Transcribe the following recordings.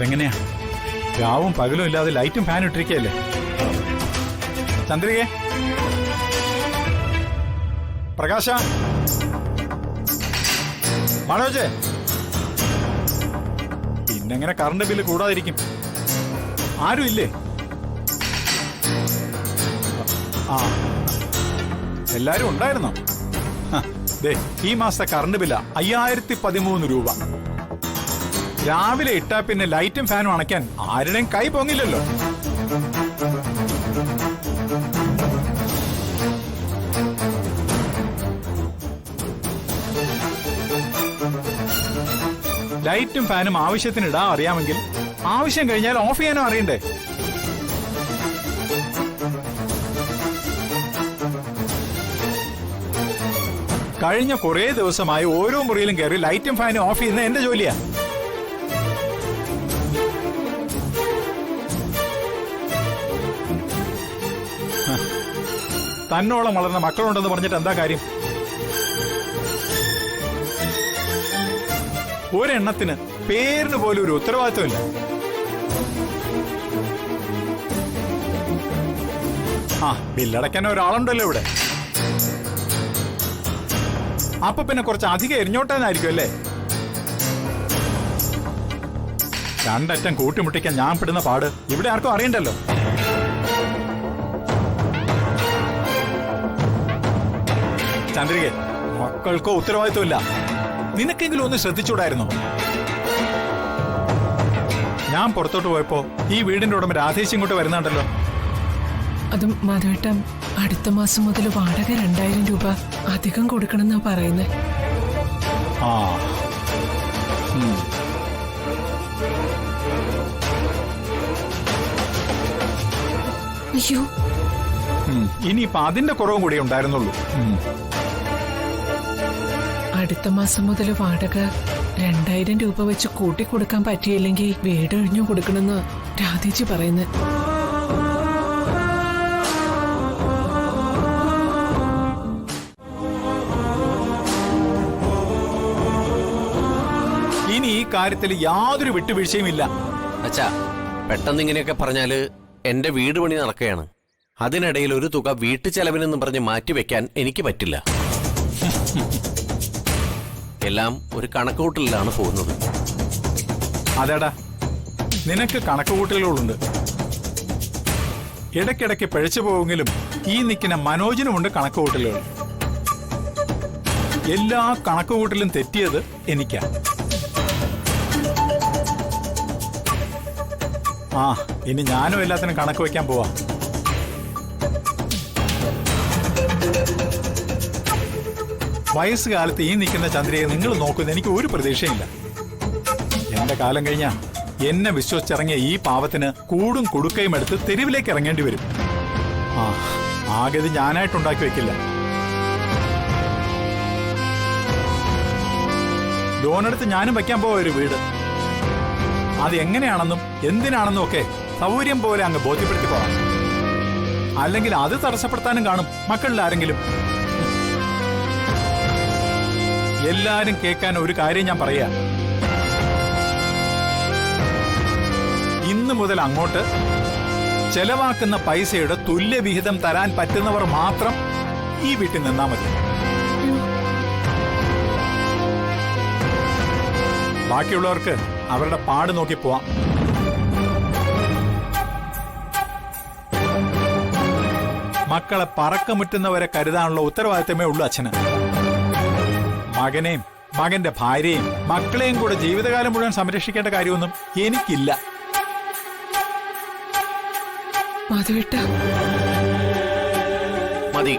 അതെങ്ങനെയാ? രാവും പകലും ഇല്ലാതെ ലൈറ്റും ഫാനും ഇട്ടിരിക്കയല്ലേ? ചന്ദ്രികേ, പ്രകാശ, മനോജേ, പിന്നെങ്ങനെ കറണ്ട് ബില്ല് കൂടാതിരിക്കും? ആരും ഇല്ലേ? ആ, എല്ലാരും ഉണ്ടായിരുന്നോ? ദേ, ഈ മാസത്തെ കറണ്ട് ബില്ല 5013 രൂപ. രാവിലെ ഇട്ടാ പിന്നെ ലൈറ്റും ഫാനും അണയ്ക്കാൻ ആരുടെയും കൈ പൊങ്ങില്ലല്ലോ. ലൈറ്റും ഫാനും ആവശ്യത്തിന് ഇടാൻ അറിയാമെങ്കിൽ ആവശ്യം കഴിഞ്ഞാൽ ഓഫ് ചെയ്യാനും അറിയണ്ടേ? കഴിഞ്ഞ കുറേ ദിവസമായി ഓരോ മുറിയിലും കയറി ലൈറ്റും ഫാനും ഓഫ് ചെയ്യുന്ന എന്റെ ജോലിയാ. തന്നോളം വളർന്ന മക്കളുണ്ടെന്ന് പറഞ്ഞിട്ട് എന്താ കാര്യം? ഒരെണ്ണത്തിന് പേരിന് പോലും ഒരു ഉത്തരവാദിത്വമില്ല. ആ, ബില്ലടയ്ക്കാൻ ഒരാളുണ്ടല്ലോ ഇവിടെ. അപ്പൊ പിന്നെ കുറച്ച് അധികം എരിഞ്ഞോട്ടാനായിരിക്കും അല്ലേ? രണ്ടറ്റം കൂട്ടിമുട്ടിക്കാൻ ഞാൻ പെടുന്ന പാട് ഇവിടെ ആർക്കും അറിയണ്ടല്ലോ. ചന്ദ്രിക, മക്കൾക്കോ ഉത്തരവാദിത്വമില്ല. നിനക്കെങ്കിലും ഒന്ന് ശ്രദ്ധിച്ചൂടായിരുന്നോ? ഞാൻ പുറത്തോട്ട് പോയപ്പോ ഈ വീടിന്റെ ഉടമ രാധേശ് ഇങ്ങോട്ട് വരുന്നുണ്ടല്ലോ. അതും മാധവേട്ടൻ അടുത്ത മാസം മുതൽ വാടക 2000 രൂപ അധികം കൊടുക്കണമെന്നാ പറയുന്നേ. ആ, അയ്യോ, ഇനിയിപ്പൊ അതിന്റെ കുറവും കൂടി ഉണ്ടായിരുന്നുള്ളൂ. അടുത്ത മാസം മുതൽ വാടക 2000 രൂപ വെച്ച് കൂട്ടിക്കൊടുക്കാൻ പറ്റിയില്ലെങ്കിൽ വീട് ഒഴിഞ്ഞു കൊടുക്കണമെന്ന് രാധേച്ചി പറയുന്നത്. ഇനി ഈ കാര്യത്തിൽ യാതൊരു വിട്ടുവീഴ്ചയും ഇല്ല. അച്ഛാ, പെട്ടെന്ന് ഇങ്ങനെയൊക്കെ പറഞ്ഞാല് എന്റെ വീട് പണി നടക്കുകയാണ്. അതിനിടയിൽ ഒരു തുക വീട്ടു ചെലവിനെന്ന് പറഞ്ഞ് മാറ്റിവെക്കാൻ എനിക്ക് പറ്റില്ല. എല്ലാം ഒരു കണക്കുകൂട്ടലിലാണ് പോകുന്നത്. അതേടാ, നിനക്ക് കണക്കുകൂട്ടലുകളുണ്ട്. ഇടയ്ക്കിടയ്ക്ക് പിഴച്ചു പോവെങ്കിലും ഈ നിൽക്കുന്ന മനോജിനുമുണ്ട് കണക്കുകൂട്ടലുകൾ. എല്ലാ കണക്കുകൂട്ടലും തെറ്റിയത് എനിക്കാ. ആ, ഇനി ഞാനും എല്ലാത്തിനും കണക്ക് വയ്ക്കാൻ പോവാ. വയസ്സുകാലത്ത് ഈ നിൽക്കുന്ന ചന്ദ്രയെ നിങ്ങൾ നോക്കുന്ന എനിക്ക് ഒരു പ്രതീക്ഷയില്ല. എന്റെ കാലം കഴിഞ്ഞാ എന്നെ വിശ്വസിച്ചിറങ്ങിയ ഈ പാവത്തിന് കൂടും കുടുക്കയും എടുത്ത് തെരുവിലേക്ക് ഇറങ്ങേണ്ടി വരും. ആ, ആകെ ഞാനായിട്ടുണ്ടാക്കി വെക്കില്ല. ലോണെടുത്ത് ഞാനും വയ്ക്കാൻ പോവാ ഒരു വീട്. അത് എങ്ങനെയാണെന്നും എന്തിനാണെന്നും ഒക്കെ സൗകര്യം പോലെ അങ്ങ് ബോധ്യപ്പെടുത്തി പോവാം. അല്ലെങ്കിൽ അത് തടസ്സപ്പെടുത്താനും കാണും മക്കളിൽ ആരെങ്കിലും. എല്ലാരും കേൾക്കാൻ ഒരു കാര്യം ഞാൻ പറയാ. ഇന്ന് മുതൽ അങ്ങോട്ട് ചെലവാക്കുന്ന പൈസയുടെ തുല്യവിഹിതം തരാൻ പറ്റുന്നവർ മാത്രം ഈ വീട്ടിൽ നിന്നാ മതി. ബാക്കിയുള്ളവർക്ക് അവരുടെ പാട് നോക്കി പോവാം. മക്കളെ പറക്കമുറ്റുന്നവരെ കരുതാനുള്ള ഉത്തരവാദിത്തമേ ഉള്ളൂ അച്ഛന്. മകനെയും മകന്റെ ഭാര്യയും മക്കളെയും കൂടെ ജീവിതകാലം മുഴുവൻ സംരക്ഷിക്കേണ്ട കാര്യമൊന്നും എനിക്കില്ല. മതി,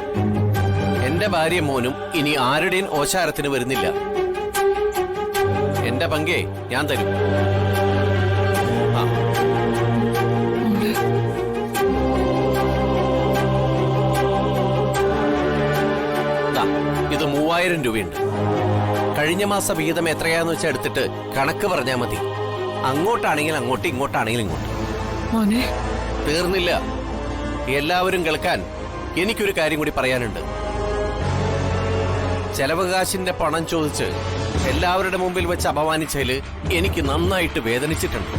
എന്റെ ഭാര്യയും മോനും ഇനി ആരുടെയും ഓശാരത്തിന് വരുന്നില്ല. എന്റെ പങ്കേ ഞാൻ തരും. ഇത് 3000 രൂപയുണ്ട്. കഴിഞ്ഞ മാസ വിഹിതം എത്രയാന്ന് വെച്ചാൽ എടുത്തിട്ട് കണക്ക് പറഞ്ഞാൽ മതി. അങ്ങോട്ടാണെങ്കിൽ അങ്ങോട്ട്, ഇങ്ങോട്ടാണെങ്കിൽ ഇങ്ങോട്ട്. തീർന്നില്ല. എല്ലാവരും കേൾക്കാൻ എനിക്കൊരു കാര്യം കൂടി പറയാനുണ്ട്. ചെലവകാശിന്റെ പണം ചോദിച്ച് എല്ലാവരുടെ മുമ്പിൽ വെച്ച് അപമാനിച്ചതില് എനിക്ക് നന്നായിട്ട് വേദനിച്ചിട്ടുണ്ട്.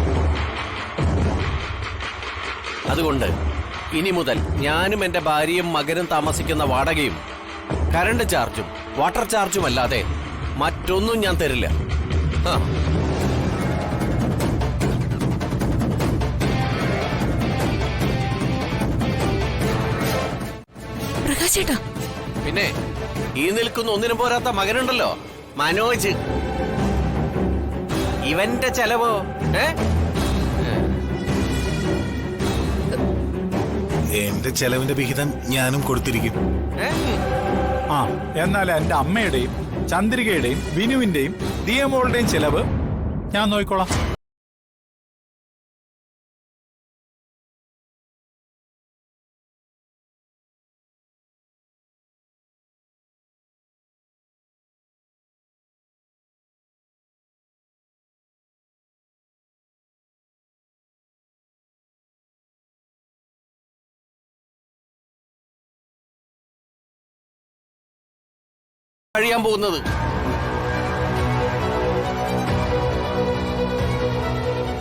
അതുകൊണ്ട് ഇനി മുതൽ ഞാനും എന്റെ ഭാര്യയും മകനും താമസിക്കുന്ന വാടകയും കറണ്ട് ചാർജും വാട്ടർ ചാർജും അല്ലാതെ മറ്റൊന്നും ഞാൻ തരില്ല. ആ. പ്രകാശേട്ടാ, പിന്നെ ഈ നിൽക്കുന്ന ഒന്നിനും പോരാത്ത മകനുണ്ടല്ലോ, മനോജ്. ഇവന്റെ ചെലവോ എന്റെ ചെലവിന്റെ വിഹിതം ഞാനും കൊടുത്തിരിക്കും. ആ, എന്നാൽ എന്റെ അമ്മയുടെയും ചന്ദ്രികയുടെയും വിനുവിന്റെയും ദിയമോളുടെയും ചെലവ് ഞാൻ നോക്കിക്കോളാം. കഴിയാൻ പോകുന്നത്.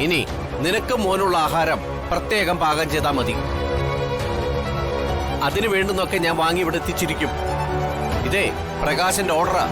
ഇനി നിനക്ക് മോനുള്ള ആഹാരം പ്രത്യേകം പാകം ചെയ്താൽ മതി. അതിനു വേണ്ടുന്നൊക്കെ ഞാൻ വാങ്ങി ഇവിടെ എത്തിച്ചിരിക്കും. ഇതേ പ്രകാശന്റെ ഓർഡറാ.